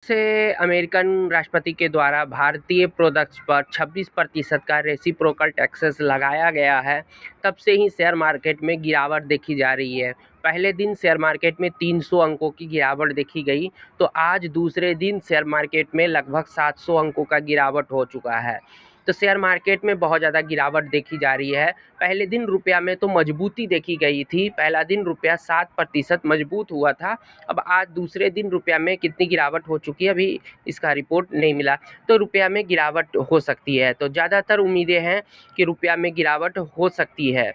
से अमेरिकन राष्ट्रपति के द्वारा भारतीय प्रोडक्ट्स पर 26% का रेसिप्रोकल टैक्सेस लगाया गया है, तब से ही शेयर मार्केट में गिरावट देखी जा रही है। पहले दिन शेयर मार्केट में 300 अंकों की गिरावट देखी गई, तो आज दूसरे दिन शेयर मार्केट में लगभग 700 अंकों का गिरावट हो चुका है। तो शेयर मार्केट में बहुत ज़्यादा गिरावट देखी जा रही है। पहले दिन रुपया में तो मजबूती देखी गई थी। पहला दिन रुपया 7% मजबूत हुआ था। अब आज दूसरे दिन रुपया में कितनी गिरावट हो चुकी है, अभी इसका रिपोर्ट नहीं मिला। तो रुपया में गिरावट हो सकती है, तो ज़्यादातर उम्मीदें हैं कि रुपया में गिरावट हो सकती है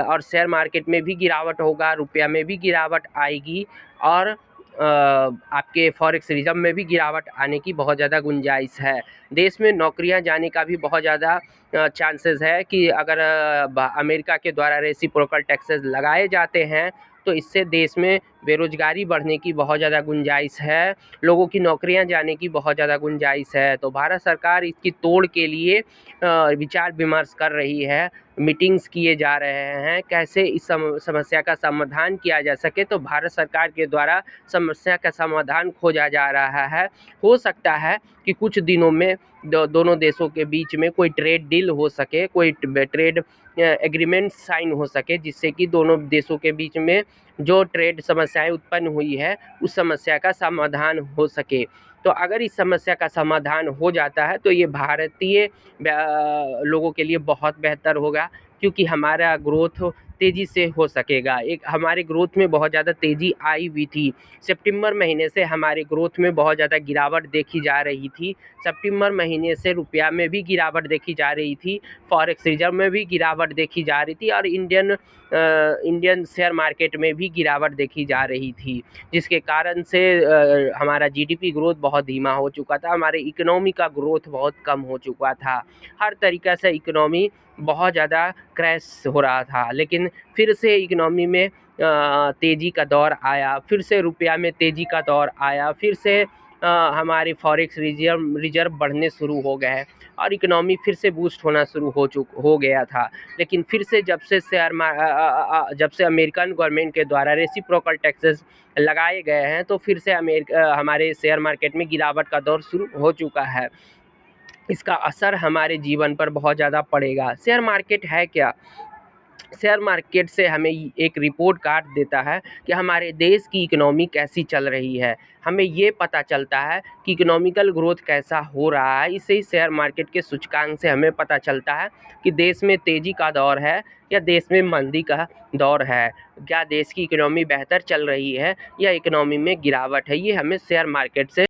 और शेयर मार्केट में भी गिरावट होगा, रुपया में भी गिरावट आएगी और आपके फॉरेक्स रिजर्व में भी गिरावट आने की बहुत ज़्यादा गुंजाइश है। देश में नौकरियां जाने का भी बहुत ज़्यादा चांसेस है कि अगर अमेरिका के द्वारा रेसिप्रोकल टैक्सेस लगाए जाते हैं तो इससे देश में बेरोजगारी बढ़ने की बहुत ज़्यादा गुंजाइश है, लोगों की नौकरियां जाने की बहुत ज़्यादा गुंजाइश है। तो भारत सरकार इसकी तोड़ के लिए विचार विमर्श कर रही है, मीटिंग्स किए जा रहे हैं, कैसे इस समस्या का समाधान किया जा सके। तो भारत सरकार के द्वारा समस्या का समाधान खोजा जा रहा है। हो सकता है कि कुछ दिनों में दोनों देशों के बीच में कोई ट्रेड डील हो सके, कोई ट्रेड एग्रीमेंट साइन हो सके, जिससे कि दोनों देशों के बीच में जो ट्रेड समस्याएं उत्पन्न हुई है उस समस्या का समाधान हो सके। तो अगर इस समस्या का समाधान हो जाता है तो ये भारतीय लोगों के लिए बहुत बेहतर होगा, क्योंकि हमारा ग्रोथ तेज़ी से हो सकेगा। एक हमारे ग्रोथ में बहुत ज़्यादा तेज़ी आई हुई थी। सितंबर महीने से हमारे ग्रोथ में बहुत ज़्यादा गिरावट देखी जा रही थी। सितंबर महीने से रुपया में भी गिरावट देखी जा रही थी, फॉरेक्स रिजर्व में भी गिरावट देखी जा रही थी और इंडियन शेयर मार्केट में भी गिरावट देखी जा रही थी, जिसके कारण से हमारा जीडीपी ग्रोथ बहुत धीमा हो चुका था, हमारे इकोनॉमी का ग्रोथ बहुत कम हो चुका था। हर तरीक़े से इकोनॉमी बहुत ज़्यादा क्रैश हो रहा था, लेकिन फिर से इकोनॉमी में तेज़ी का दौर आया, फिर से रुपया में तेज़ी का दौर आया, फिर से हमारे फॉरेक्स रिजर्व बढ़ने शुरू हो गए और इकोनॉमी फिर से बूस्ट होना शुरू हो गया था। लेकिन फिर से जब से अमेरिकन गवर्नमेंट के द्वारा रेसिप्रोकल टैक्सेस लगाए गए हैं, तो फिर से हमारे शेयर मार्केट में गिरावट का दौर शुरू हो चुका है। इसका असर हमारे जीवन पर बहुत ज़्यादा पड़ेगा। शेयर मार्केट है क्या? शेयर मार्केट से हमें एक रिपोर्ट कार्ड देता है कि हमारे देश की इकोनॉमी कैसी चल रही है। हमें ये पता चलता है कि इकोनॉमिकल ग्रोथ कैसा हो रहा है। इससे ही शेयर मार्केट के सूचकांक से हमें पता चलता है कि देश में तेज़ी का दौर है या देश में मंदी का दौर है। क्या देश की इकोनॉमी बेहतर चल रही है या इकोनॉमी में गिरावट है, ये हमें शेयर मार्केट से